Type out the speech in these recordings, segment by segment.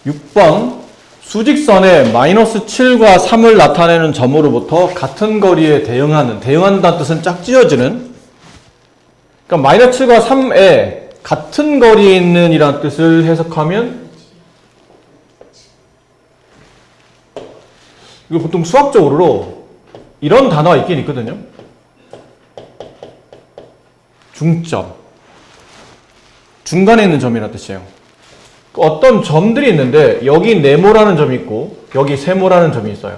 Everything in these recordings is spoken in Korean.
6번 수직선에 마이너스 7과 3을 나타내는 점으로부터 같은 거리에 대응한다는 뜻은 짝지어지는, 그러니까 마이너스 7과 3에 같은 거리에 있는 이라는 뜻을 해석하면, 이거 보통 수학적으로 이런 단어가 있긴 있거든요. 중점, 중간에 있는 점이라는 뜻이에요. 어떤 점들이 있는데 여기 네모라는 점이 있고 여기 세모라는 점이 있어요.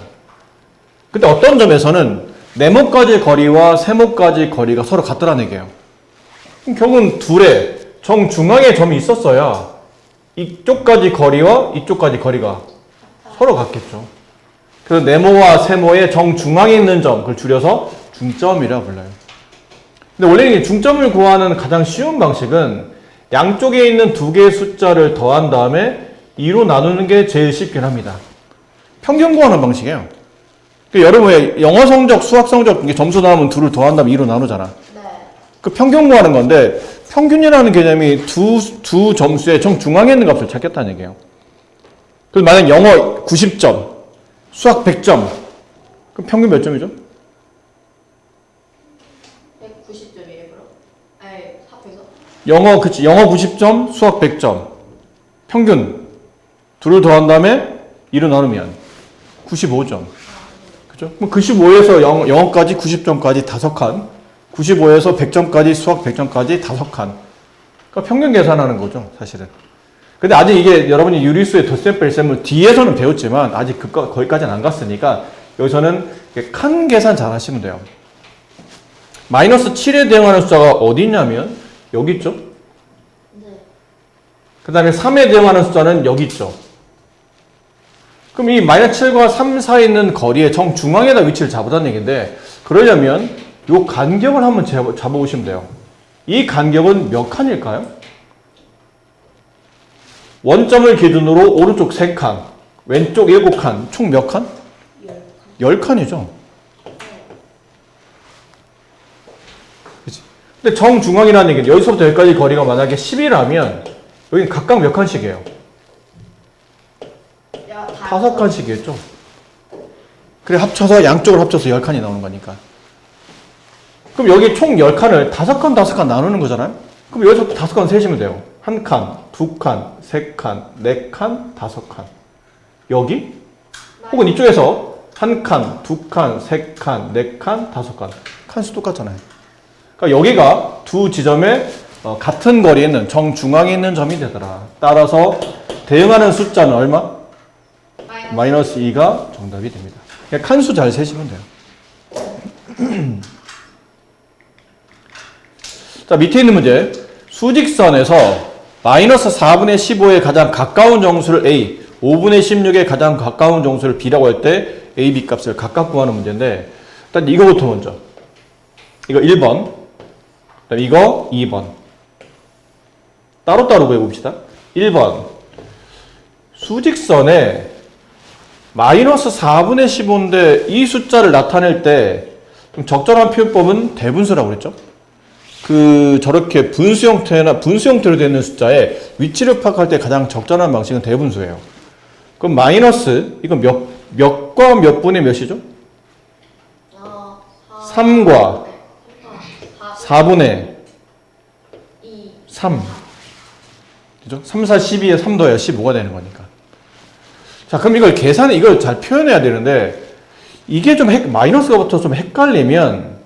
근데 어떤 점에서는 네모까지 거리와 세모까지 거리가 서로 같다는 얘기예요. 그럼 결국은 둘의 정중앙에 점이 있었어야 이쪽까지 거리와 이쪽까지 거리가 서로 같겠죠. 그래서 네모와 세모의 정중앙에 있는 점, 그걸 줄여서 중점이라고 불러요. 근데 원래 이 중점을 구하는 가장 쉬운 방식은 양쪽에 있는 두 개의 숫자를 더한 다음에 2로 나누는 게 제일 쉽긴 합니다. 평균 구하는 방식이에요. 그러니까 여러분 영어 성적, 수학 성적 점수 나오면 2를 더한 다음에 2로 나누잖아. 네. 그 평균 구하는 건데 평균이라는 개념이 두 점수의 정중앙에 있는 값을 찾겠다는 얘기예요. 그래서 만약 영어 90점, 수학 100점, 그럼 평균 몇 점이죠? 190점이에요, 그럼? 아니, 합해서? 영어 90점, 수학 100점. 평균. 둘을 더한 다음에 2로 나누면 95점. 그죠? 그럼 95에서 영어까지 90점까지 5칸. 95에서 100점까지 수학 100점까지 5칸. 그러니까 평균 계산하는 거죠, 사실은. 근데 아직 이게 여러분이 유리수의 덧셈 뺄셈을 뒤에서는 배웠지만 아직 거기까지는 안 갔으니까 여기서는 칸 계산 잘 하시면 돼요. 마이너스 7에 대응하는 숫자가 어디 있냐면 여기 있죠? 네. 그 다음에 3에 대응하는 숫자는 여기 있죠? 그럼 이 마이너스 7과 3 사이에 있는 거리의 정중앙에다 위치를 잡으라는 얘기인데, 그러려면 이 간격을 한번 잡아보시면 돼요. 이 간격은 몇 칸일까요? 원점을 기준으로 오른쪽 3칸, 왼쪽 7칸, 총 몇 칸? 10칸이죠. 그치? 근데 정중앙이라는 얘기는 여기서부터 여기까지 거리가 만약에 10이라면 여기는 각각 몇 칸씩이에요? 5칸씩이겠죠. 그래 합쳐서 양쪽을 합쳐서 10칸이 나오는 거니까. 그럼 여기 총 10칸을 5칸 나누는 거잖아요. 그럼 여기서부터 5칸 세시면 돼요. 1칸, 2칸, 3칸, 4칸, 5칸. 여기? 혹은 이쪽에서 1칸, 2칸, 3칸, 4칸, 5칸. 칸수 똑같잖아요. 그러니까 여기가 두 지점의 같은 거리에 있는 정중앙에 있는 점이 되더라. 따라서 대응하는 숫자는 얼마? 마이너스 2가 정답이 됩니다. 그냥 칸수 잘 세시면 돼요. 자, 밑에 있는 문제. 수직선에서 마이너스 4분의 15에 가장 가까운 정수를 A, 5분의 16에 가장 가까운 정수를 B라고 할 때 A, B 값을 각각 구하는 문제인데, 일단 이거부터 먼저. 이거 1번, 그다음 이거 2번. 따로따로 구해봅시다. 1번. 수직선에 마이너스 4분의 15인데 이 숫자를 나타낼 때 좀 적절한 표현법은 대분수라고 그랬죠? 저렇게 분수 형태로 되는 숫자의 위치를 파악할 때 가장 적절한 방식은 대분수예요. 그럼 마이너스, 이건 몇과 몇 분의 몇이죠? 3과 4분의 3. 그죠? 3, 4, 12에 3 더해야 15가 되는 거니까. 자, 그럼 이걸 잘 표현해야 되는데, 이게 마이너스가 붙어서 좀 헷갈리면,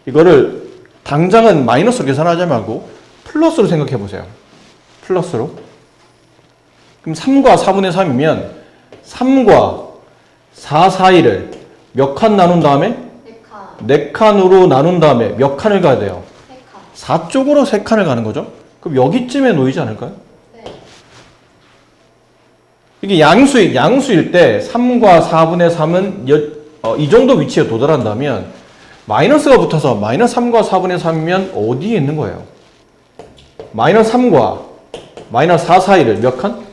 이거를 당장은 마이너스로 계산하지 말고 플러스로 생각해 보세요. 플러스로. 그럼 3과 4분의 3이면 3과 4 사이를 몇 칸 나눈 다음에? 4칸으로 나눈 다음에 몇 칸을 가야 돼요? 4 쪽으로 3칸을 가는 거죠? 그럼 여기쯤에 놓이지 않을까요? 네. 이게 양수일 때 3과 4분의 3은 이 정도 위치에 도달한다면 마이너스가 붙어서 마이너스 3과 4분의 3이면 어디에 있는 거예요? 마이너스 3과 마이너스 4 사이를 몇 칸?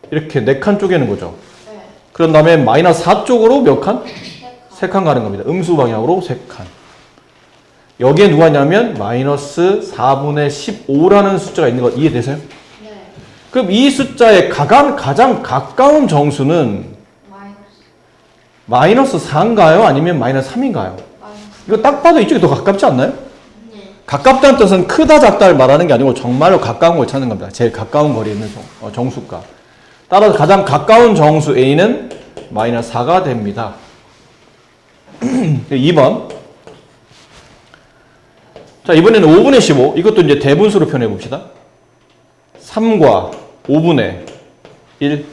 이렇게 4칸 쪼개는 거죠. 네. 그런 다음에 마이너스 4 쪽으로 몇 칸? 3칸 가는 겁니다. 음수 방향으로 3칸. 여기에 누가 있냐면 마이너스 4분의 15라는 숫자가 있는 거 이해되세요? 네. 그럼 이 숫자의 가장 가까운 정수는 마이너스. 마이너스 4인가요? 아니면 마이너스 3인가요? 마이너스. 이거 딱 봐도 이쪽이 더 가깝지 않나요? 네. 가깝다는 뜻은 크다 작다를 말하는 게 아니고 정말로 가까운 걸 찾는 겁니다. 제일 가까운 거리에 있는 정수가. 따라서 가장 가까운 정수 A는 마이너스 4가 됩니다. 2번. 자, 이번에는 5분의 15. 이것도 이제 대분수로 표현해 봅시다. 3과 5분의 1.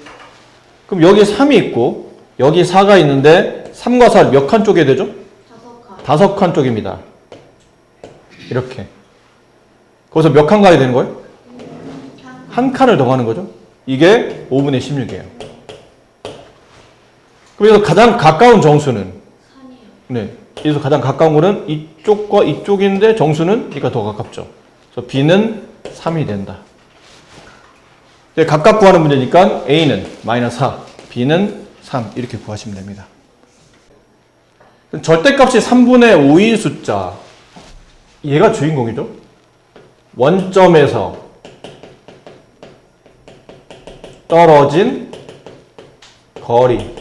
그럼 여기 3이 있고, 여기 4가 있는데, 3과 4를 몇 칸 쪼개야 되죠? 5칸. 5칸 쪽입니다. 이렇게. 거기서 몇 칸 가야 되는 거예요? 한 칸을 더 가는 거죠. 이게 5분의 16이에요. 그래서 가장 가까운 정수는 3이요. 네. 그래서 가장 가까운 거는 이쪽과 이쪽인데 정수는 그러니까 더 가깝죠. 그래서 B는 3이 된다. 각각 구하는 문제니까 A는 마이너스 4, B는 3 이렇게 구하시면 됩니다. 절대값이 3분의 5인 숫자 얘가 주인공이죠. 원점에서 떨어진 거리.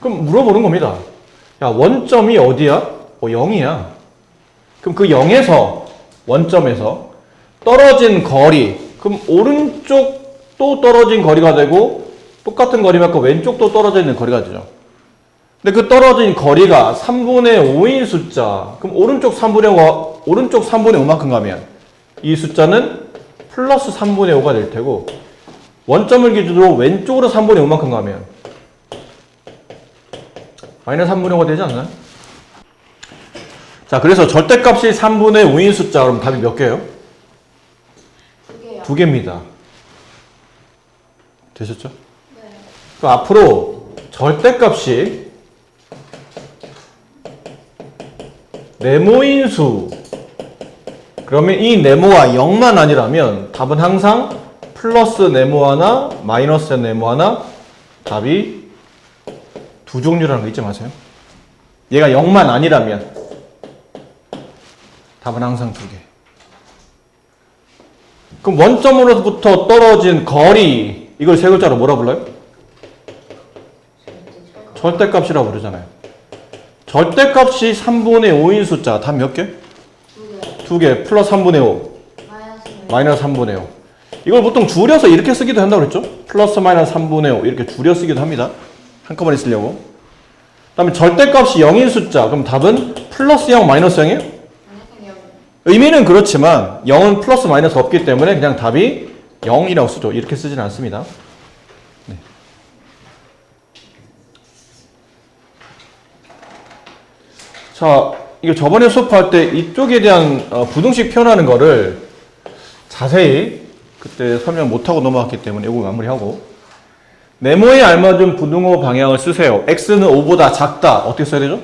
그럼 물어보는 겁니다. 야, 원점이 어디야? 0이야. 그럼 그 0에서 원점에서 떨어진 거리. 그럼 오른쪽 또 떨어진 거리가 되고 똑같은 거리만큼 왼쪽도 떨어져 있는 거리가 되죠. 근데 그 떨어진 거리가 3분의 5인 숫자. 그럼 오른쪽 3분의 5만큼 가면 이 숫자는 플러스 3분의 5가 될 테고 원점을 기준으로 왼쪽으로 3분의 5만큼 가면 마이너스 3분의 5가 되지 않나요? 자, 그래서 절대값이 3분의 5인 숫자 그럼 답이 몇 개예요? 2개요. 2개입니다. 되셨죠? 네. 그럼 앞으로 절대값이 네모인 수 그러면 이 네모가 0만 아니라면 답은 항상 플러스 네모 하나, 마이너스 네모 하나 답이 두 종류라는 거 잊지 마세요. 얘가 0만 아니라면 답은 항상 2개. 그럼 원점으로부터 떨어진 거리 이걸 세 글자로 뭐라 불러요? 절대값이라고 부르잖아요. 절대값이 3분의 5인 숫자 답 몇 개? 2개. 2개 플러스 3분의 5 마이너스 3분의 5 이걸 보통 줄여서 이렇게 쓰기도 한다고 그랬죠? 플러스 마이너스 3분의 5 이렇게 줄여 쓰기도 합니다. 한꺼번에 쓰려고. 그 다음에 절대값이 0인 숫자 그럼 답은 플러스 0 마이너스 0이에요? 마이너스 0. 의미는 그렇지만 0은 플러스 마이너스 없기 때문에 그냥 답이 0이라고 쓰죠. 이렇게 쓰지는 않습니다. 네. 자, 이거 저번에 수업할 때 이쪽에 대한 부등식 표현하는 거를 자세히 그때 설명 못하고 넘어갔기 때문에 이거 마무리하고 네모에 알맞은 부등호 방향을 쓰세요. x는 5보다 작다. 어떻게 써야 되죠?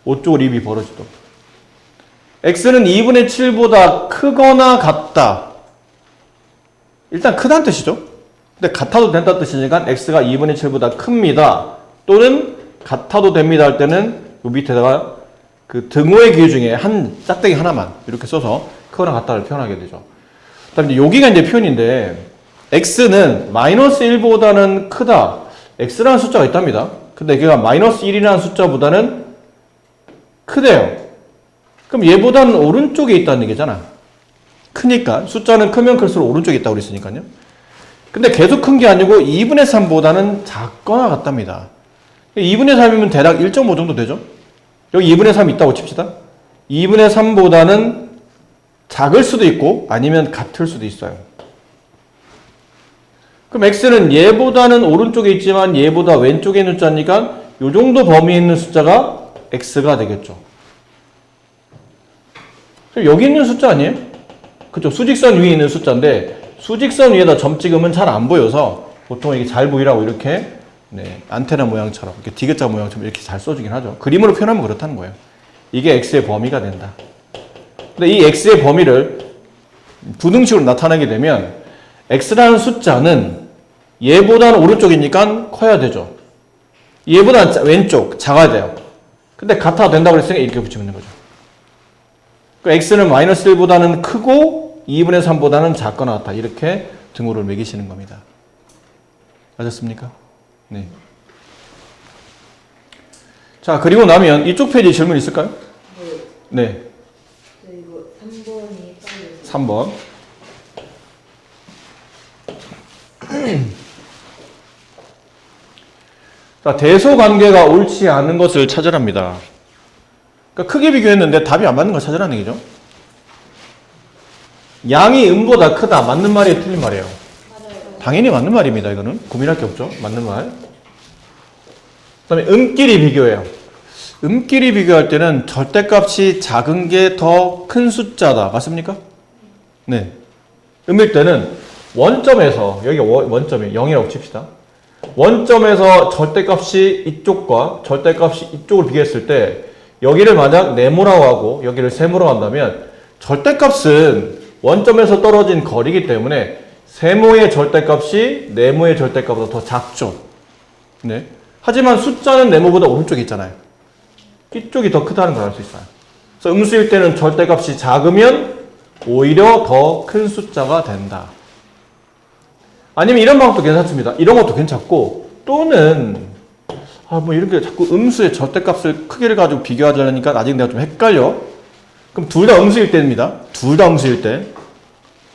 5 쪽으로 입이 벌어지도록. x는 2분의 7보다 크거나 같다. 일단 크다는 뜻이죠. 근데 같아도 된다는 뜻이니까 x가 2분의 7보다 큽니다. 또는 같아도 됩니다 할 때는 요 밑에다가 그 등호의 기호 중에 한 짝대기 하나만 이렇게 써서 크거나 같다를 표현하게 되죠. 그다음에 이제 여기가 이제 표현인데 x는 마이너스 1보다는 크다. x라는 숫자가 있답니다. 근데 얘가 마이너스 1이라는 숫자보다는 크대요. 그럼 얘보다는 오른쪽에 있다는 얘기잖아. 크니까 숫자는 크면 클수록 오른쪽에 있다고 그랬으니까요. 근데 계속 큰 게 아니고 2분의 3보다는 작거나 같답니다. 2분의 3이면 대략 1.5 정도 되죠. 여기 2분의 3 있다고 칩시다. 2분의 3보다는 작을 수도 있고 아니면 같을 수도 있어요. 그럼 x는 얘보다는 오른쪽에 있지만 얘보다 왼쪽에 있는 숫자니까 이 정도 범위에 있는 숫자가 x가 되겠죠. 그럼 여기 있는 숫자 아니에요? 그쵸? 수직선 위에 있는 숫자인데 수직선 위에다 점 찍으면 잘 안 보여서 보통 이게 잘 보이라고 이렇게 네, 안테나 모양처럼 이렇게 D자 모양처럼 이렇게 잘 써주긴 하죠. 그림으로 표현하면 그렇다는 거예요. 이게 x의 범위가 된다. 근데 이 x의 범위를 부등식으로 나타내게 되면 x라는 숫자는 얘보다는 오른쪽이니까 커야 되죠. 얘보다는 왼쪽 작아야 돼요. 근데 같아도 된다고 했으니까 이렇게 붙이면 되는 거죠. x는 마이너스 1보다는 크고 2분의 3보다는 작거나 같다. 이렇게 등호를 매기시는 겁니다. 맞았습니까? 네. 자, 그리고 나면 이쪽 페이지 질문 있을까요? 네. 저 이거 3번이 빨리 3번. 자, 대소 관계가 옳지 않은 것을 찾으랍니다. 그러니까 크게 비교했는데 답이 안 맞는 걸 찾으라는 얘기죠. 양이 음보다 크다. 맞는 말이에요, 틀린 말이에요? 맞아요. 당연히 맞는 말입니다. 이거는 고민할 게 없죠. 맞는 말. 그다음에 음끼리 비교해요. 음끼리 비교할 때는 절대값이 작은 게 더 큰 숫자다. 맞습니까? 네. 음일 때는 원점에서 여기 원점이 0이라고 칩시다. 원점에서 절대값이 이쪽과 절대값이 이쪽을 비교했을 때 여기를 만약 네모라고 하고 여기를 세모라고 한다면 절대값은 원점에서 떨어진 거리이기 때문에 세모의 절대값이 네모의 절대값보다 더 작죠. 네. 하지만 숫자는 네모보다 오른쪽에 있잖아요. 이쪽이 더 크다는 걸 알 수 있어요. 그래서 음수일 때는 절대값이 작으면 오히려 더 큰 숫자가 된다. 아니면 이런 방법도 괜찮습니다. 이런 것도 괜찮고 또는 뭐 이렇게 자꾸 음수의 절대값을 크기를 가지고 비교하자니까 아직 내가 좀 헷갈려. 그럼 둘 다 음수일 때입니다. 둘 다 음수일 때.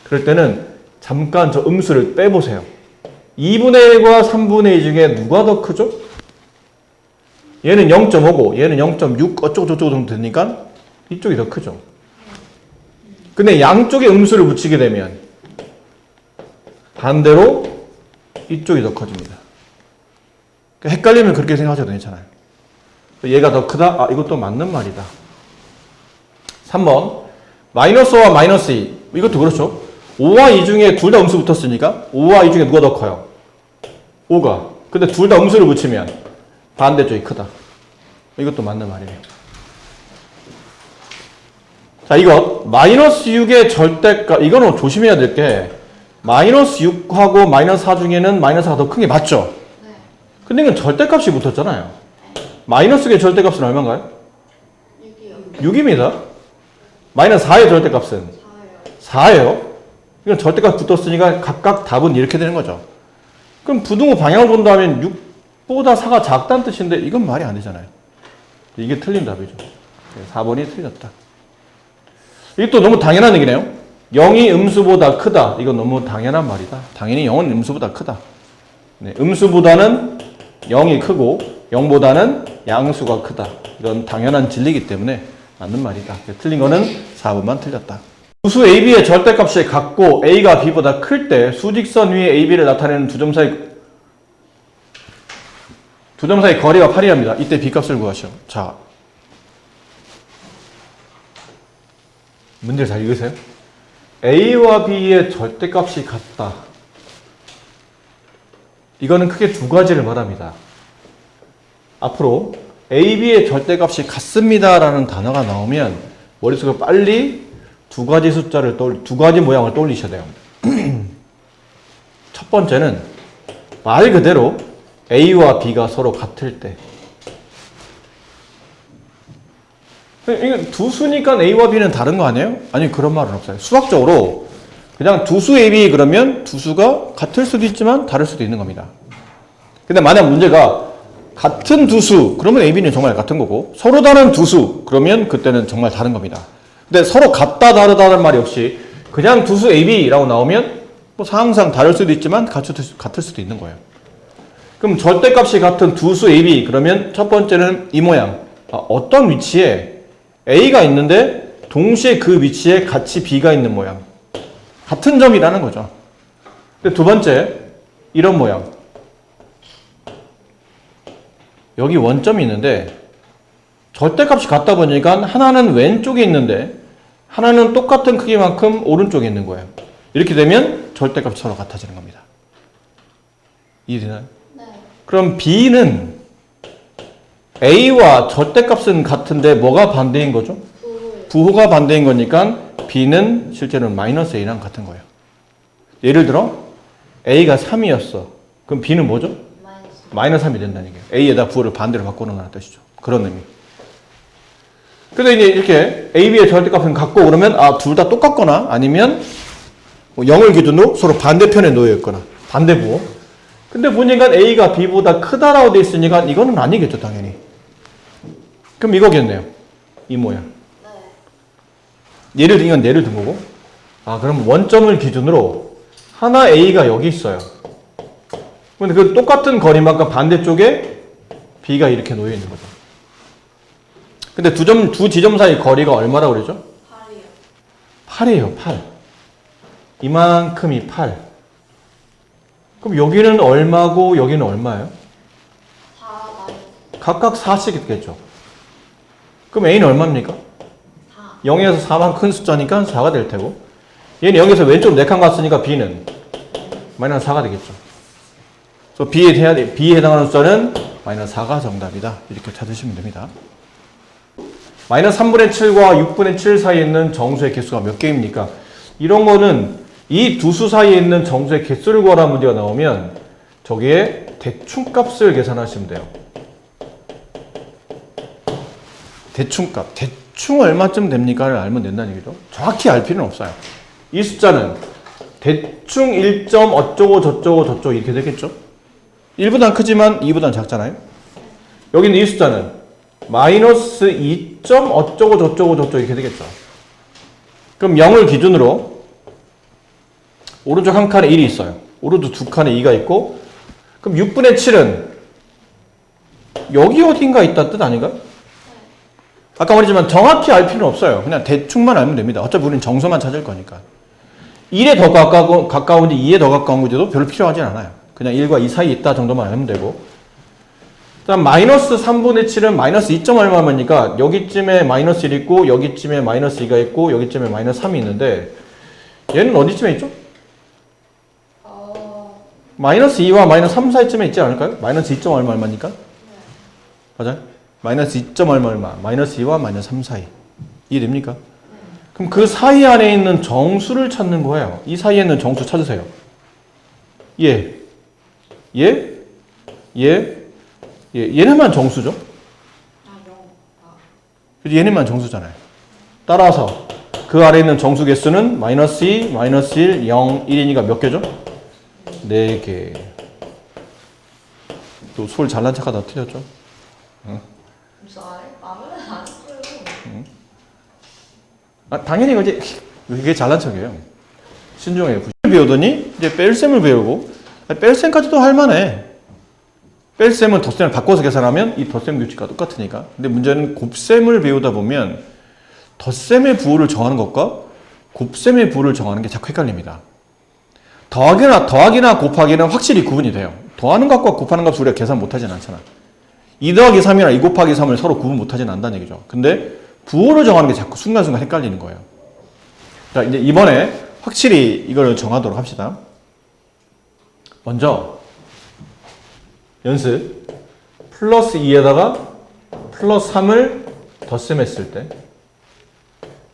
그럴 때는 잠깐 저 음수를 빼보세요. 2분의 1과 3분의 2 중에 누가 더 크죠? 얘는 0.5고 얘는 0.6 어쩌고 저쩌고 정도 되니까 이쪽이 더 크죠. 근데 양쪽에 음수를 붙이게 되면 반대로 이쪽이 더 커집니다. 그러니까 헷갈리면 그렇게 생각하셔도 괜찮아요. 얘가 더 크다? 아, 이것도 맞는 말이다. 3번 마이너스 5와 마이너스 2 이것도 그렇죠. 5와 2 중에 둘 다 음수 붙었으니까 5와 2 중에 누가 더 커요? 5가. 근데 둘 다 음수를 붙이면 반대쪽이 크다. 이것도 맞는 말이에요. 자, 이것 마이너스 6의 절대값 이거는 조심해야 될 게 마이너스 6하고 마이너스 4 중에는 마이너스 4가 더 큰 게 맞죠? 네. 근데 이건 절대값이 붙었잖아요. 마이너스 6의 절대값은 얼마인가요? 6이요. 6입니다. 마이너스 4의 절대값은 4예요. 4예요. 이건 절대값 붙었으니까 각각 답은 이렇게 되는 거죠. 그럼 부등호 방향을 본다면 6보다 4가 작다는 뜻인데 이건 말이 안 되잖아요. 이게 틀린 답이죠. 4번이 틀렸다. 이게 또 너무 당연한 얘기네요. 0이 음수보다 크다. 이건 너무 당연한 말이다. 당연히 0은 음수보다 크다. 네, 음수보다는 0이 크고 0보다는 양수가 크다. 이건 당연한 진리이기 때문에 맞는 말이다. 틀린 거는 4번만 틀렸다. 두수 AB의 절대값이 같고 A가 B보다 클 때 수직선 위에 AB를 나타내는 두 점 사이 거리가 8이랍니다. 이때 B값을 구하시오. 자, 문제를 잘 읽으세요. A와 B의 절대값이 같다. 이거는 크게 두 가지를 말합니다. 앞으로 A, B의 절대값이 같습니다 라는 단어가 나오면 머릿속에 빨리 두 가지 두 가지 모양을 떠올리셔야 돼요. 첫 번째는 말 그대로 A와 B가 서로 같을 때. 이게 두 수니까 A와 B는 다른 거 아니에요? 아니, 그런 말은 없어요. 수학적으로 그냥 두 수 AB 그러면 두 수가 같을 수도 있지만 다를 수도 있는 겁니다. 근데 만약 문제가 같은 두 수, 그러면 AB는 정말 같은 거고 서로 다른 두 수, 그러면 그때는 정말 다른 겁니다. 근데 서로 같다 다르다는 말이 없이 그냥 두 수 AB라고 나오면 뭐 항상 다를 수도 있지만 같을 수도 있는 거예요. 그럼 절대값이 같은 두 수 AB 그러면 첫 번째는 이 모양. 어떤 위치에 A가 있는데 동시에 그 위치에 같이 B가 있는 모양. 같은 점이라는 거죠. 근데 두 번째 이런 모양. 여기 원점이 있는데 절대값이 같다 보니까 하나는 왼쪽에 있는데 하나는 똑같은 크기만큼 오른쪽에 있는 거예요. 이렇게 되면 절대값이 서로 같아지는 겁니다. 이해되나요? 네. 그럼 B는 A와 절대값은 같은데 뭐가 반대인 거죠? 부호가 반대인 거니까 B는 실제로는 마이너스 A랑 같은 거예요. 예를 들어 A가 3이었어. 그럼 B는 뭐죠? 마이너스 3이 된다는 얘기예요. A에다 부호를 반대로 바꿔놓는 뜻이죠. 그런 의미. 근데 이제 이렇게 A, B의 절대값은 같고 그러면 둘 다 똑같거나 아니면 뭐 0을 기준으로 서로 반대편에 놓여 있거나 반대부. 근데 보니까 A가 B보다 크다라고 돼 있으니까 이거는 아니겠죠, 당연히. 그럼 이거겠네요. 이 모양. 네. 이건 예를 든 거고. 그럼 원점을 기준으로 하나 A가 여기 있어요. 근데 그 똑같은 거리만큼 반대쪽에 B가 이렇게 놓여 있는 거죠. 근데 두 지점 사이 거리가 얼마라고 그러죠? 8이요. 8이에요, 8. 이만큼이 8. 그럼 여기는 얼마고 여기는 얼마예요? 4 마이너스 각각 4씩 있겠죠. 그럼 A는 얼마입니까? 4. 0에서 4만 큰 숫자니까 4가 될 테고 얘는 여기서 왼쪽 4칸 갔으니까 B는 마이너스 4가 되겠죠. 그래서 B에 해당하는 숫자는 마이너스 4가 정답이다. 이렇게 찾으시면 됩니다. 마이너스 3분의 7과 6분의 7 사이에 있는 정수의 개수가 몇 개입니까? 이런 거는 이 두 수 사이에 있는 정수의 개수를 구하라는 문제가 나오면 저기에 대충값을 계산하시면 돼요. 대충값. 대충 얼마쯤 됩니까를 알면 된다는 얘기죠. 정확히 알 필요는 없어요. 이 숫자는 대충 1점 어쩌고 저쩌고 이렇게 되겠죠. 1보단 크지만 2보단 작잖아요. 여기는 이 숫자는 마이너스 2점 어쩌고 저쩌고 이렇게 되겠죠. 그럼 0을 기준으로 오른쪽 한 칸에 1이 있어요. 오른쪽 두 칸에 2가 있고 그럼 6분의 7은 여기 어딘가 있다는 뜻 아닌가요? 아까 말했지만 정확히 알 필요는 없어요. 그냥 대충만 알면 됩니다. 어차피 우리는 정수만 찾을 거니까. 1에 더 가까운지 2에 더 가까운 건지도 별로 필요하진 않아요. 그냥 1과 2 사이에 있다 정도만 알면 되고. 그다음 마이너스 3분의 7은 마이너스 2점 얼마입니까? 여기쯤에 마이너스 1 있고 여기쯤에 마이너스 2가 있고 여기쯤에 마이너스 3이 있는데 얘는 어디쯤에 있죠? 마이너스 2와 마이너스 3 사이쯤에 있지 않을까요? 마이너스 2점 얼마입니까? 네. 맞아요? 마이너스 2점 얼마? 마이너스 2와 마이너스 3 사이. 이해됩니까? 그럼 그 사이 안에 있는 정수를 찾는 거예요. 이 사이에 있는 정수 찾으세요. 얘네만 정수죠? 0. 그래서 얘네만 정수잖아요. 따라서 그 아래에 있는 정수 개수는 마이너스 2, 마이너스 1, 0, 1이니까 몇 개죠? 4개. 또 소리 잘난 척하다 틀렸죠? 말을 안 했어요. 당연히 이거지. 그게 잘난 척이에요. 신중해요. 부식을 배우더니 이제 뺄셈을 배우고 뺄셈까지도 할만해. 뺄셈은 덧셈을 바꿔서 계산하면 이 덧셈 규칙과 똑같으니까. 근데 문제는 곱셈을 배우다 보면 덧셈의 부호를 정하는 것과 곱셈의 부호를 정하는 게 자꾸 헷갈립니다. 더하기나 곱하기는 확실히 구분이 돼요. 더하는 값과 곱하는 값을 우리가 계산 못하진 않잖아. 2 더하기 3이나 2 곱하기 3을 서로 구분 못하진 않는다는 얘기죠. 근데 부호를 정하는 게 자꾸 순간순간 헷갈리는 거예요. 자, 이제 이번에 확실히 이걸 정하도록 합시다. 먼저 연습 플러스 2에다가 플러스 3을 덧셈했을 때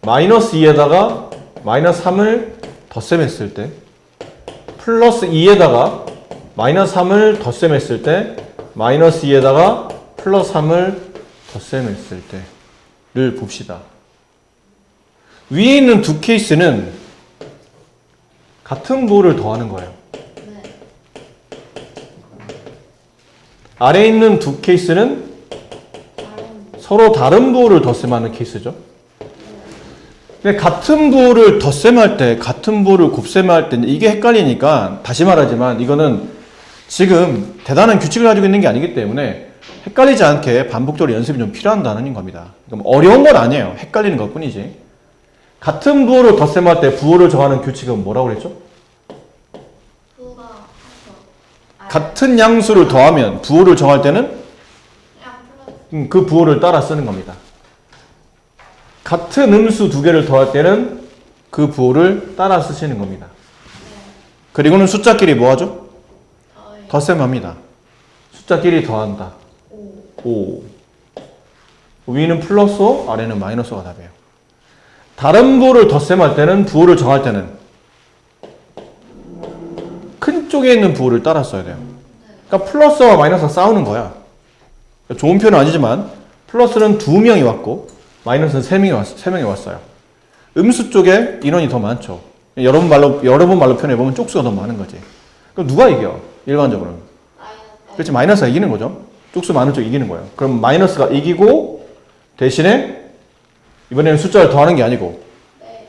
마이너스 2에다가 마이너스 3을 덧셈했을 때 플러스 2에다가 마이너스 3을 덧셈했을 때 마이너스 2에다가 플러스 3을 덧셈했을 때를 봅시다. 위에 있는 두 케이스는 같은 부호를 더하는 거예요. 네. 아래에 있는 두 케이스는 다른 서로 다른 부호를 덧셈하는 케이스죠. 근데 같은 부호를 덧셈할 때, 같은 부호를 곱셈할 때 이게 헷갈리니까 다시 말하지만 이거는 지금 대단한 규칙을 가지고 있는 게 아니기 때문에 헷갈리지 않게 반복적으로 연습이 좀 필요하다는 겁니다. 그럼 어려운 건 아니에요. 헷갈리는 것뿐이지. 같은 부호를 덧셈할 때 부호를 정하는 규칙은 뭐라고 그랬죠? 부가 커서 같은 양수를 더하면 부호를 정할 때는 그냥 플러스 그 부호를 따라 쓰는 겁니다. 같은 음수 두 개를 더할 때는 그 부호를 따라 쓰시는 겁니다. 그리고는 숫자끼리 뭐 하죠? 덧셈합니다. 숫자끼리 더한다. 5. 위는 플러스 5, 아래는 마이너스 5가 답이에요. 다른 부호를 덧셈할 때는 부호를 정할 때는 큰 쪽에 있는 부호를 따라 써야 돼요. 그러니까 플러스와 마이너스가 싸우는 거야. 좋은 표현은 아니지만 플러스는 2명이 왔고 마이너스는 3명이 왔어요. 음수 쪽에 인원이 더 많죠. 여러분 말로 표현해보면 쪽수가 더 많은 거지. 그럼 누가 이겨? 일반적으로는. 그렇지, 마이너스가 이기는 거죠. 쪽수 많은 쪽이 이기는 거예요. 그럼 마이너스가 이기고 대신에 이번에는 숫자를 더하는 게 아니고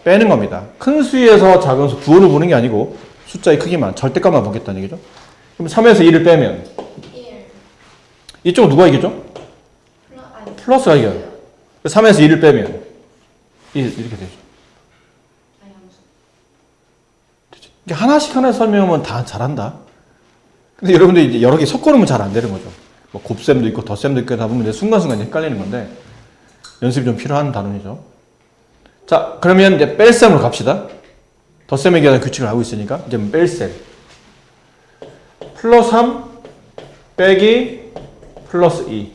빼는 겁니다. 큰 수에서 작은 수 부호를 보는 게 아니고 숫자의 크기만, 절대값만 보겠다는 얘기죠. 그럼 3에서 2를 빼면 1. 이쪽은 누가 이기죠? 플러스가 이겨요. 3에서 2를 빼면 이렇게 되죠. 이게 하나씩 설명하면 다 잘한다. 근데 여러분들 이제 여러 개 섞어놓으면 잘 안 되는 거죠. 뭐 곱셈도 있고 덧셈도 있고 다 보면 이제 순간순간 헷갈리는 건데 연습이 좀 필요한 단원이죠. 자, 그러면 이제 뺄셈으로 갑시다. 덧셈에 대한 규칙을 알고 있으니까 이제 뺄셈. 플러스 3 빼기 플러스 2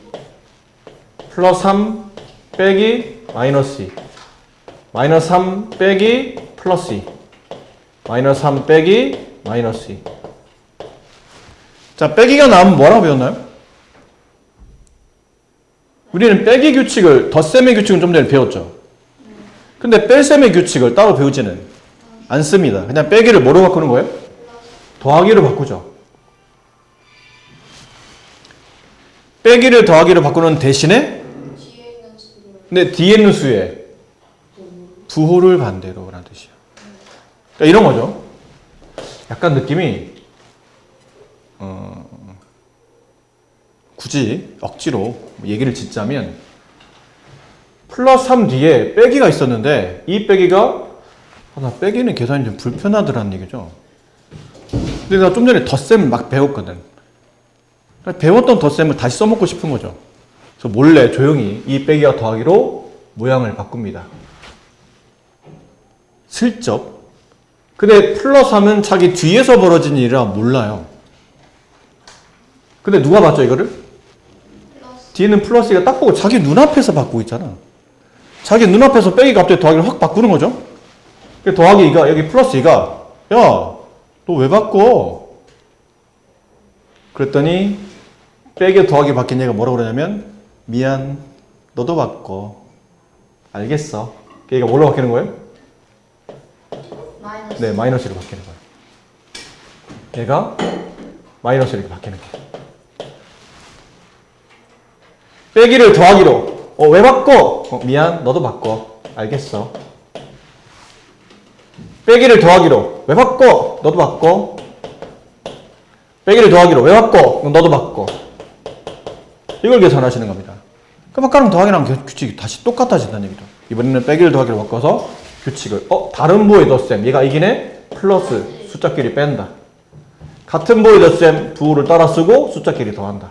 플러스 3 빼기 마이너스 2 마이너스 3 빼기 플러스 2 마이너스 3 빼기 마이너스 2. 자, 빼기가 나오면 뭐라고 배웠나요? 우리는 빼기 규칙을, 덧셈의 규칙은 좀 전에 배웠죠. 근데 뺄셈의 규칙을 따로 배우지는 않습니다. 그냥 빼기를 뭐로 바꾸는 거예요? 더하기로 바꾸죠. 빼기를 더하기로 바꾸는 대신에 근데 뒤에 있는 수에 부호를 반대로 라는 뜻이에요. 그러니까 이런 거죠. 약간 느낌이 굳이 억지로 얘기를 짓자면 플러스 3 뒤에 빼기가 있었는데 이 빼기가 나 빼기는 계산이 좀 불편하더라는 얘기죠. 근데 내가 좀 전에 덧셈을 막 배웠거든. 배웠던 덧셈을 다시 써먹고 싶은 거죠. 그래서 몰래 조용히 이 빼기와 더하기로 모양을 바꿉니다. 슬쩍. 근데 플러스 3은 자기 뒤에서 벌어진 일이라 몰라요. 근데 누가 봤죠, 이거를? 뒤에는 플러스가 딱 보고 자기 눈앞에서 바꾸고 있잖아. 자기 눈앞에서 빼기 갑자기 더하기를 확 바꾸는 거죠. 더하기 2가, 여기 플러스 2가, 야, 너 왜 바꿔? 그랬더니, 빼기 더하기 바뀐 얘가 뭐라고 그러냐면, 미안, 너도 바꿔. 알겠어. 얘가 뭘로 바뀌는 거예요? 마이너스. 네, 마이너스로 바뀌는 거예요. 얘가 마이너스로 이렇게 바뀌는 거예요. 빼기를 더하기로. 왜 바꿔? 미안, 너도 바꿔. 알겠어. 빼기를 더하기로. 왜 바꿔? 너도 바꿔. 빼기를 더하기로. 왜 바꿔? 너도 바꿔. 이걸 계산하시는 겁니다. 그럼 아까랑 더하기랑 규칙이 다시 똑같아진다는 얘기죠. 이번에는 빼기를 더하기로 바꿔서 규칙을. 다른 부호의 덧셈. 얘가 이기네? 플러스. 숫자끼리 뺀다. 같은 부호의 덧셈. 부호를 따라 쓰고 숫자끼리 더한다.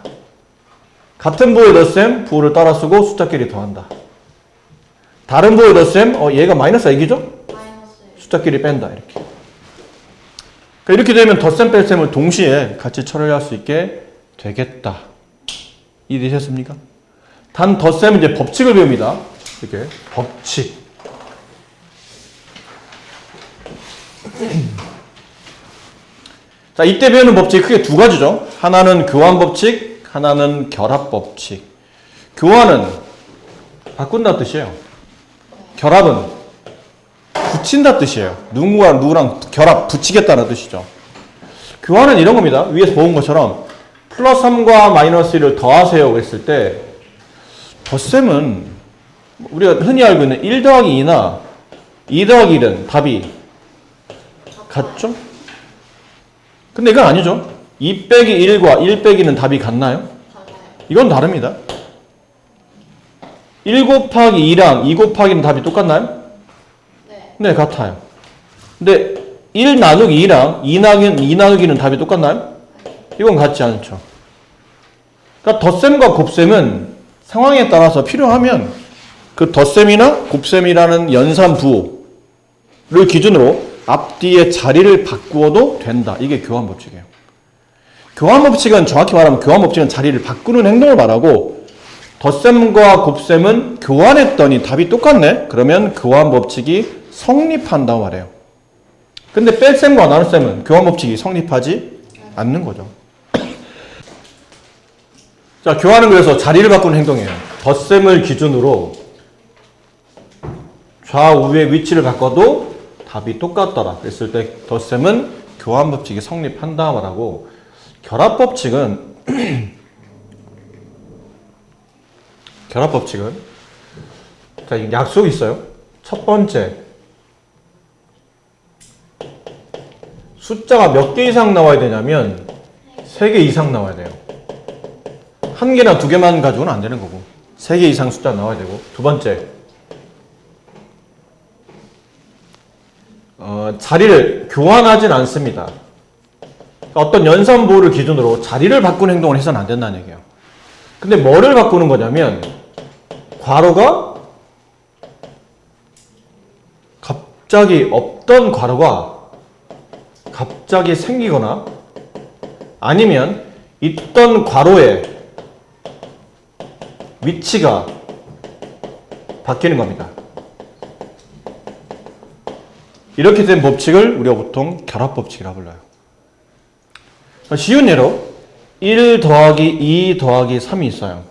같은 부호의 덧셈, 부호를 따라 쓰고 숫자끼리 더한다. 다른 부호의 덧셈, 얘가 마이너스가 이기죠? 마이너스. 숫자끼리 뺀다. 이렇게. 그러니까 이렇게 되면 덧셈, 뺄셈을 동시에 같이 처리할 수 있게 되겠다. 이해되셨습니까? 단 덧셈은 이제 법칙을 배웁니다. 이렇게. 법칙. 자, 이때 배우는 법칙이 크게 두 가지죠. 하나는 교환 법칙, 하나는 결합 법칙. 교환은 바꾼다 뜻이에요. 결합은 붙인다 뜻이에요. 누구랑 결합, 붙이겠다는 뜻이죠. 교환은 이런 겁니다. 위에서 본 것처럼 플러스 3과 마이너스 1을 더하세요 했을 때 덧셈은 우리가 흔히 알고 있는 1 더하기 2나 2 더하기 1은 답이 같죠? 근데 이건 아니죠. 2 빼기 1과 1 빼기는 답이 같나요? 이건 다릅니다. 1 곱하기 2랑 2 곱하기는 답이 똑같나요? 네. 네, 같아요. 근데 1 나누기 2랑 2 나누기는 답이 똑같나요? 이건 같지 않죠. 그러니까 덧셈과 곱셈은 상황에 따라서 필요하면 그 덧셈이나 곱셈이라는 연산 부호를 기준으로 앞뒤의 자리를 바꾸어도 된다. 이게 교환 법칙이에요. 교환 법칙은 정확히 말하면 교환 법칙은 자리를 바꾸는 행동을 말하고 덧셈과 곱셈은 교환했더니 답이 똑같네? 그러면 교환 법칙이 성립한다고 말해요. 근데 뺄셈과 나눗셈은 교환 법칙이 성립하지 않는 거죠. 자, 교환은 그래서 자리를 바꾸는 행동이에요. 덧셈을 기준으로 좌우의 위치를 바꿔도 답이 똑같더라. 그랬을 때 덧셈은 교환 법칙이 성립한다 말하고, 결합 법칙은 결합 법칙은 자, 약속이 있어요. 첫 번째, 숫자가 몇 개 이상 나와야 되냐면 3개 이상 나와야 돼요. 한 개나 두 개만 가지고는 안 되는 거고, 3개 이상 숫자 나와야 되고. 두 번째, 자리를 교환하진 않습니다. 어떤 연산보를 기준으로 자리를 바꾸는 행동을 해서는 안 된다는 얘기예요. 근데 뭐를 바꾸는 거냐면, 괄호가 갑자기 없던 괄호가 갑자기 생기거나, 아니면 있던 괄호의 위치가 바뀌는 겁니다. 이렇게 된 법칙을 우리가 보통 결합 법칙이라고 불러요. 쉬운 예로 1 더하기 2 더하기 3이 있어요.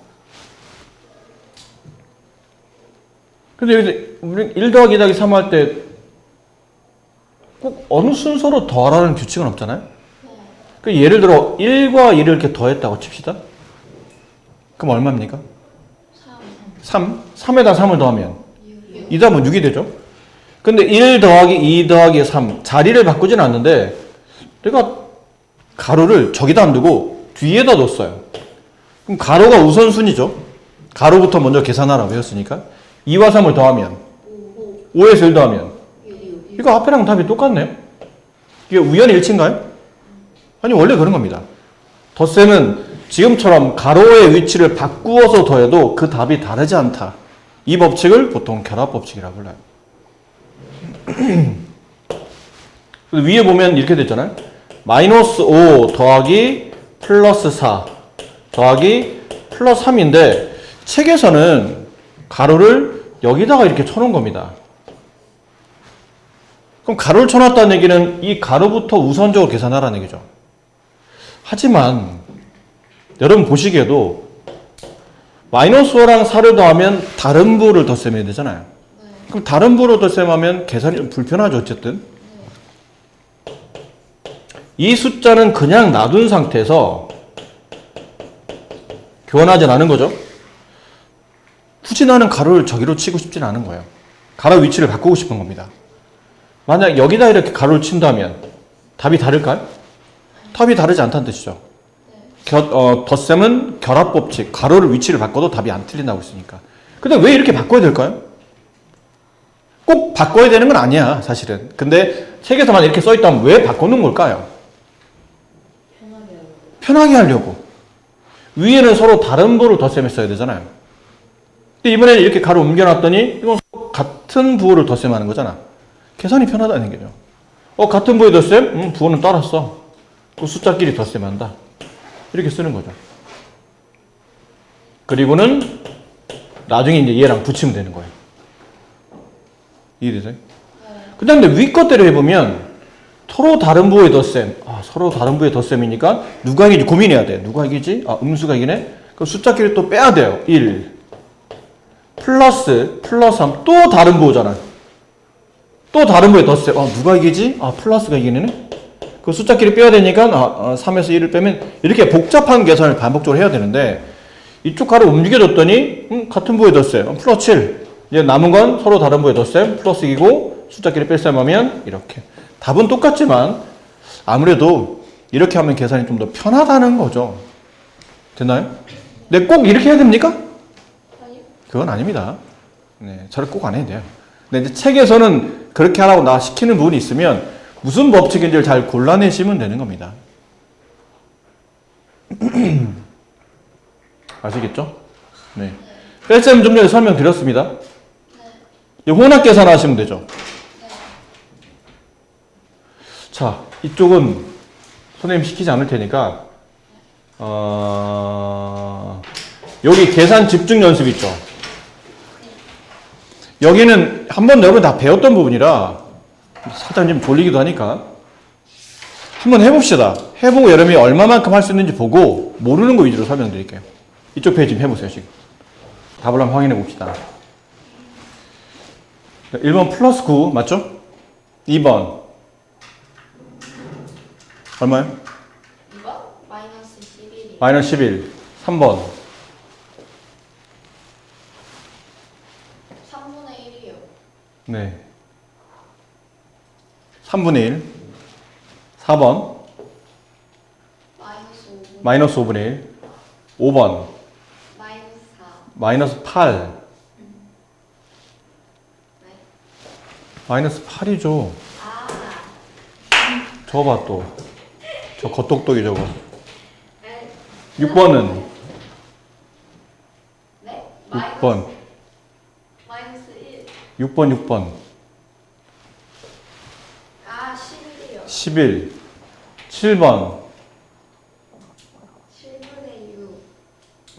근데 여기서 우리 1 더하기 2 더하기 3 할 때 꼭 어느 순서로 더하라는 규칙은 없잖아요. 그 예를 들어 1과 2를 이렇게 더했다고 칩시다. 그럼 얼마입니까? 3. 3에다 3을 더하면 2 더하면 6이 되죠. 근데 1 더하기 2 더하기 3 자리를 바꾸진 않는데 내가 가로를 저기다 안 두고 뒤에다 뒀어요. 그럼 가로가 우선순위죠. 가로부터 먼저 계산하라고 배웠으니까 2와 3을 더하면 5에서 1 더하면 이거 앞에랑 답이 똑같네요. 이게 우연의 일치인가요? 아니, 원래 그런 겁니다. 덧셈은 지금처럼 가로의 위치를 바꾸어서 더해도 그 답이 다르지 않다. 이 법칙을 보통 결합 법칙이라고 불러요. 위에 보면 이렇게 됐잖아요. 마이너스 5 더하기 플러스 4 더하기 플러스 3인데 책에서는 가로를 여기다가 이렇게 쳐놓은 겁니다. 그럼 가로를 쳐놨다는 얘기는 이 가로부터 우선적으로 계산하라는 얘기죠. 하지만 여러분 보시기에도 마이너스 5랑 4를 더하면 다른 부호를 덧셈해야 되잖아요. 그럼 다른 부호로 덧셈하면 계산이 좀 불편하죠. 어쨌든 이 숫자는 그냥 놔둔 상태에서 교환하진 않은 거죠. 굳이 나는 가로를 저기로 치고 싶지는 않은 거예요. 가로 위치를 바꾸고 싶은 겁니다. 만약 여기다 이렇게 가로를 친다면 답이 다를까요? 답이 다르지 않다는 뜻이죠. 덧셈은 결합 법칙, 가로를 위치를 바꿔도 답이 안 틀린다고 했으니까. 근데 왜 이렇게 바꿔야 될까요? 꼭 바꿔야 되는 건 아니야, 사실은. 근데 책에서만 이렇게 써있다면 왜 바꾸는 걸까요? 편하게 하려고. 위에는 서로 다른 부호를 덧셈했어야 되잖아요. 근데 이번에는 이렇게 가로 옮겨놨더니 이건 같은 부호를 덧셈하는 거잖아. 계산이 편하다는 얘기죠. 같은 부호의 덧셈? 부호는 따랐어. 그 숫자끼리 덧셈한다. 이렇게 쓰는 거죠. 그리고는 나중에 이제 얘랑 붙이면 되는 거예요. 이해되세요? 그 다음에 위 것대로 해보면 서로 다른 부호의 덧셈. 서로 다른 부호의 덧셈이니까 누가 이기지 고민해야 돼. 누가 이기지? 음수가 이기네? 그럼 숫자끼리 또 빼야 돼요. 1 플러스 3 또 다른 부호잖아. 또 다른 부호의 덧셈. 누가 이기지? 플러스가 이기네? 그 숫자끼리 빼야 되니까 3에서 1을 빼면 이렇게 복잡한 계산을 반복적으로 해야 되는데 이쪽 가로 움직여줬더니 같은 부호의 덧셈 플러스 7. 이제 남은 건 서로 다른 부호의 덧셈 플러스 이기고 숫자끼리 뺄셈하면 이렇게. 답은 똑같지만 아무래도 이렇게 하면 계산이 좀 더 편하다는 거죠. 됐나요? 근데 꼭 이렇게 해야 됩니까? 그건 아닙니다. 네, 저를 꼭 안 해도 돼요. 근데 이제 책에서는 그렇게 하라고 나 시키는 부분이 있으면 무슨 법칙인지를 잘 골라내시면 되는 겁니다. 아시겠죠? 네. 뺄셈 좀 전에 설명드렸습니다. 혼합 계산하시면 되죠. 자, 이쪽은 선생님 시키지 않을 테니까 여기 계산 집중 연습 있죠. 여기는 한번 여러분 다 배웠던 부분이라 살짝 좀 졸리기도 하니까 한번 해봅시다. 해보고 여러분이 얼마만큼 할 수 있는지 보고 모르는 거 위주로 설명드릴게요. 이쪽 페이지 좀 해보세요. 지금 답을 한번 확인해 봅시다. 1번 플러스 9 맞죠? 2번 얼마요? 2번? 마이너스 11이요. 마이너스 11. 3번 3분의 1이요. 네 3분의 1. 4번 마이너스 5분. 마이너스 5분의 1. 5번 마이너스 4. 마이너스 8. 네. 마이너스 8이죠. 아. 저거 봐 또. 저 겉똑똑이 저거. 네. 6번은 네? 6번. 마이너스 1. 6번. 아, 11이요. 11. 7번. 7분의 6.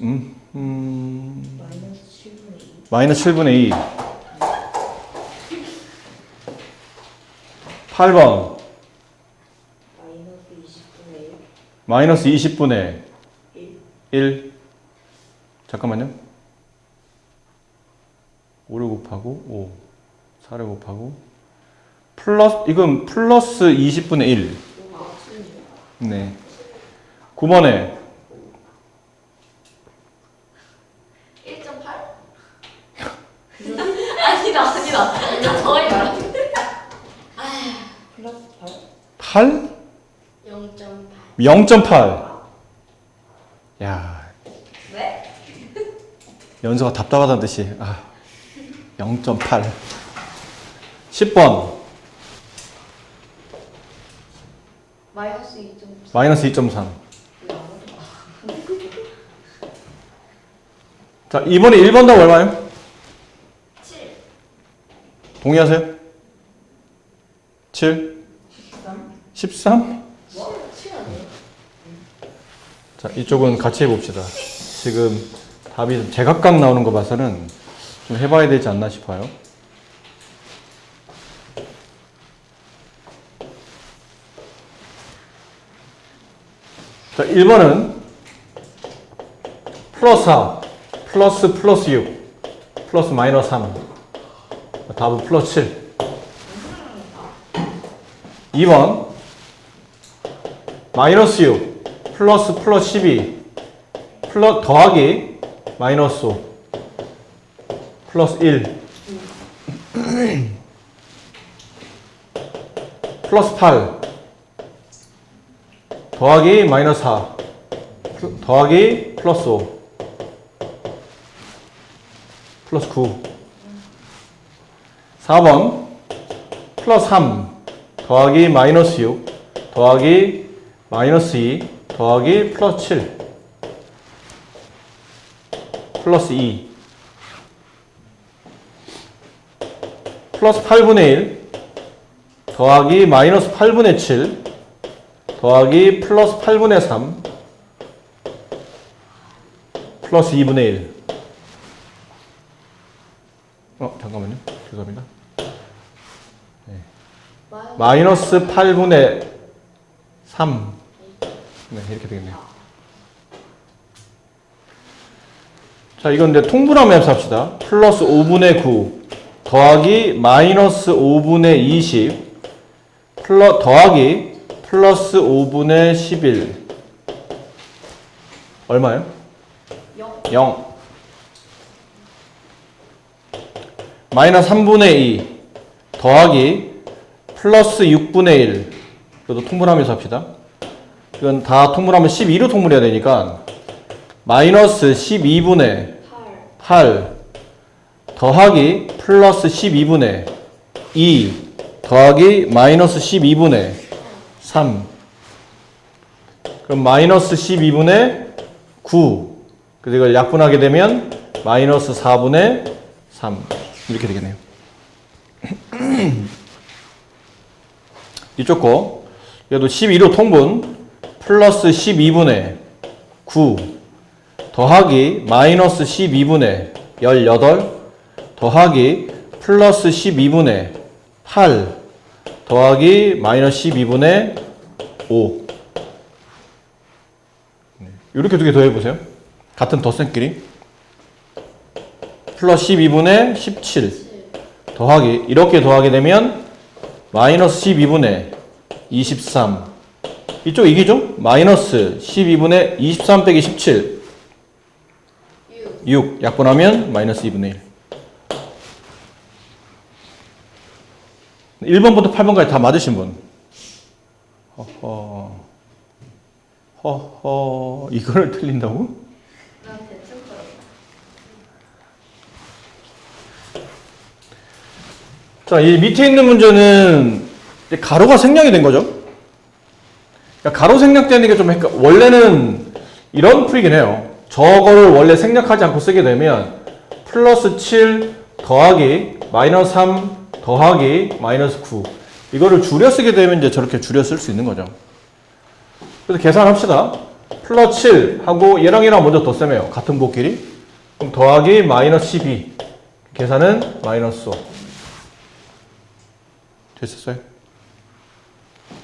마이너스 7분의 2. 마이너스 7분의 2. 8번. 마이너스 20분의 1. 마이너스 20분의 1. 1. 잠깐만요. 5를 곱하고 5. 4를 곱하고 플러스 이건 플러스 20분의 1. 네. 9번에 1.8? 아니다. 더 해요. 플러스 8. 8? 0.8. 0.8. 야, 네? 연서가 답답하다는 뜻이. 0.8. 10번. 마이너스 2.4. 마이너스 2.3. 자, 이번에 1번 답 얼마예요? 7. 동의하세요? 7? 13? 7 아니에요? 자, 이쪽은 같이 해봅시다. 지금 답이 좀 제각각 나오는 거 봐서는 좀 해봐야 되지 않나 싶어요. 자, 1번은 플러스 4, 플러스 6, 플러스 마이너스 3. 답은 플러스 7. 2번 마이너스 6, 플러스 12, 더하기 마이너스 5, 플러스 1, 플러스 8, 더하기 마이너스 4, 더하기 플러스 5, 플러스 9. 4번 플러스 3, 더하기 마이너스 6, 더하기 마이너스 2, 더하기 플러스 7, 플러스 2, 플러스 8분의 1, 더하기 마이너스 8분의 7, 더하기 플러스 8분의 3, 플러스 2분의 1. 잠깐만요. 죄송합니다. 마이너스 8분의 3. 네, 이렇게 되겠네요. 자, 이건 이제 통분하면 합시다. 플러스 5분의 9 더하기 마이너스 5분의 20 더하기 플러스 5분의 11 얼마예요? 0. 마이너스 3분의 2 더하기 플러스 6분의 1. 이것도 통분하면서 합시다. 이건 다 통분하면 12로 통분해야 되니까 마이너스 12분의 8 더하기 플러스 12분의 2 더하기 마이너스 12분의 3. 그럼 마이너스 12분의 9. 그래서 이걸 약분하게 되면 마이너스 4분의 3. 이렇게 되겠네요. 이쪽 거 얘도 12로 통분 플러스 12분의 9 더하기 마이너스 12분의 18 더하기 플러스 12분의 8 더하기 마이너스 12분의 5. 이렇게 두 개 더 해보세요. 같은 덧셈끼리 플러스 12분의 17 더하기 이렇게 더하게 되면 마이너스 12분의 23 이쪽 이기죠? 마이너스 12분의 23 빼기 17 6 약분하면 마이너스 2분의 1 1번부터 8번까지 다 맞으신 분 허허 이거를 틀린다고? 난 대충 그렇다. 자, 이 밑에 있는 문제는 이제 가로가 생략이 된 거죠. 그러니까 가로 생략되는 게 좀 원래는 이런 풀이긴 해요. 저거를 원래 생략하지 않고 쓰게 되면 플러스 7 더하기 마이너스 3 더하기 마이너스 9 이거를 줄여 쓰게 되면 이제 저렇게 줄여 쓸 수 있는 거죠. 그래서 계산합시다. 플러스 7 하고 얘랑 얘랑 먼저 덧셈해요. 같은 부호끼리. 그럼 더하기 마이너스 12 계산은 마이너스 5 됐었어요?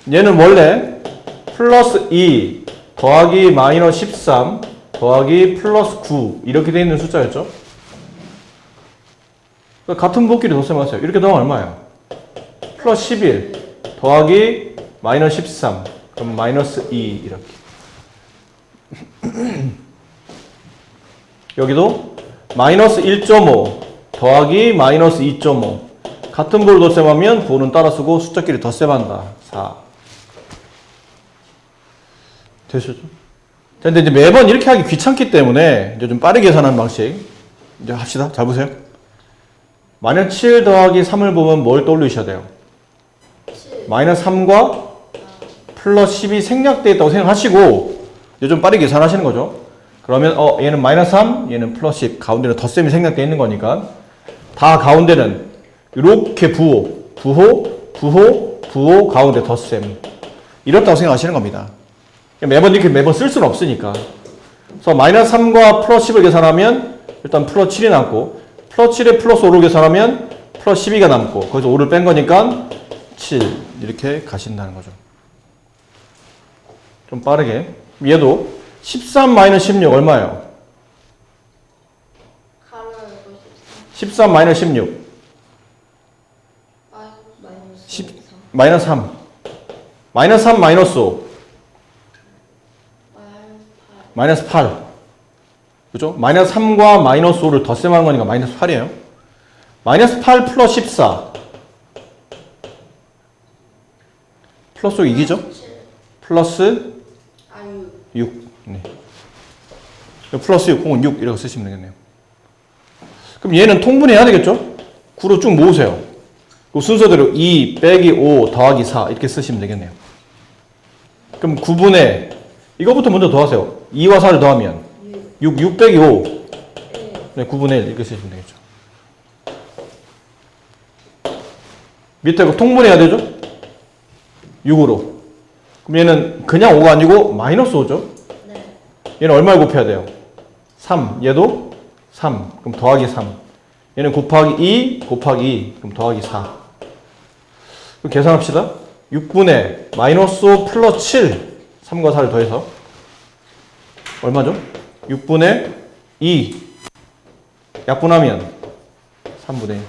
얘는 원래 플러스 2 더하기 마이너스 13 더하기 플러스 9 이렇게 되어 있는 숫자였죠? 같은 부호끼리 덧셈하세요. 이렇게 더하면 얼마예요? 플러스 11 더하기 마이너스 13 그럼 마이너스 2 이렇게 여기도 마이너스 1.5 더하기 마이너스 2.5 같은 부호를 덧셈하면 부호는 따라 쓰고 숫자끼리 덧셈한다 4 되셨죠? 자, 근데 이제 매번 이렇게 하기 귀찮기 때문에 이제 좀 빠르게 계산하는 방식 이제 합시다. 잘 보세요. 마이너스 7 더하기 3을 보면 뭘 떠올리셔야 돼요? 7. 마이너스 3과 플러스 10이 생략되어 있다고 생각하시고 이제 좀 빠르게 계산하시는 거죠. 그러면 얘는 마이너스 3, 얘는 플러스 10 가운데는 덧셈이 생략되어 있는 거니까 다 가운데는 이렇게 부호 가운데 덧셈 이렇다고 생각하시는 겁니다. 매번 이렇게 매번 쓸 수는 없으니까. 그래서 마이너스 3과 플러스 10을 계산하면 일단 플러스 7이 남고 플러스 7에 플러스 5를 계산하면 플러스 12가 남고 거기서 5를 뺀 거니까 7 이렇게 가신다는 거죠. 좀 빠르게. 얘도 13 마이너스 16 얼마예요? 가로 열고 13 마이너스 16 마이너스 10 마이너스 3 마이너스 3 마이너스 5 마이너스 8 그죠? 마이너스 3과 마이너스 5를 덧셈하는 거니까 마이너스 8이에요. 마이너스 8 플러스 14 플러스 5 이기죠? 플러스 6 네. 플러스 6 혹은 6 이라고 쓰시면 되겠네요. 그럼 얘는 통분해야 되겠죠? 9로 쭉 모으세요. 그 순서대로 2 빼기 5 더하기 4 이렇게 쓰시면 되겠네요. 그럼 9분의 이거부터 먼저 더하세요. 2와 4를 더하면 6 빼기 5 네, 9분의 1 이렇게 쓰시면 되겠죠. 밑에 거 통분해야 되죠? 6으로. 그럼 얘는 그냥 5가 아니고 마이너스 5죠? 네. 얘는 얼마를 곱해야 돼요? 3. 얘도 3. 그럼 더하기 3. 얘는 곱하기 2 곱하기 2. 그럼 더하기 4. 그럼 계산합시다. 6분의 마이너스 5 플러스 7. 3과 4를 더해서 얼마죠? 6분의 2 약분하면 3분의 1.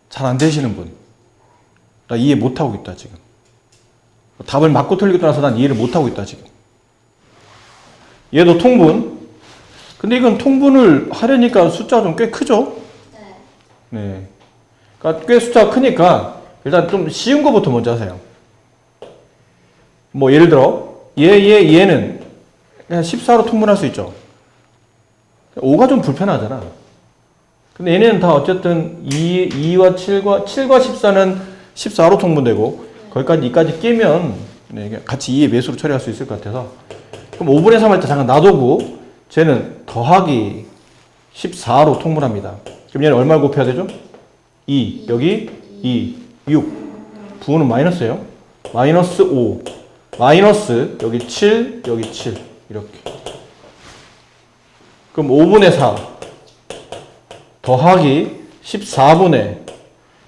잘 안 되시는 분. 나 이해 못하고 있다 지금. 답을 맞고 틀리고 떠나서 난 이해를 못하고 있다 지금. 얘도 통분. 근데 이건 통분을 하려니까 숫자가 좀 꽤 크죠? 네. 네. 그러니까 꽤 숫자가 크니까 일단 좀 쉬운 거부터 먼저 하세요. 뭐 예를 들어 얘는 그냥 14로 통분할 수 있죠. 5가 좀 불편하잖아. 근데 얘네는 다 어쨌든 2와 7과 14는 14로 통분되고 거기까지 2까지 끼면 네, 같이 2의 매수로 처리할 수 있을 것 같아서 그럼 5분의 3 할 때 잠깐 놔두고 쟤는 더하기 14로 통분합니다. 그럼 얘는 얼마를 곱해야 되죠? 2 여기 2 6 부호는 마이너스예요. 마이너스 5 마이너스 여기 7 여기 7 이렇게 그럼 5분의 4 더하기 14분의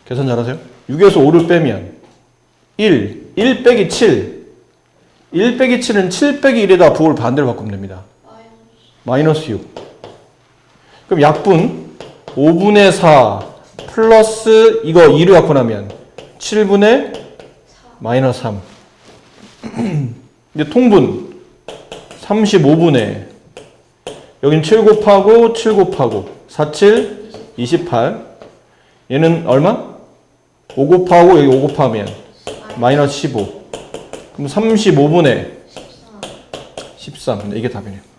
계산 잘하세요? 6에서 5를 빼면 1 빼기 7 1 빼기 7은 7 빼기 1에다 부호를 반대로 바꾸면 됩니다. 마이너스 6 그럼 약분 5분의 4 플러스 이거 2로 약분하면 7분의 마이너스 3. 이제 통분 35분의 여긴 7 곱하고 7 곱하고 4, 7, 28. 얘는 얼마? 5 곱하고 여기 5 곱하면 마이너스 15. 그럼 35분의 14. 13. 이게 답이네요.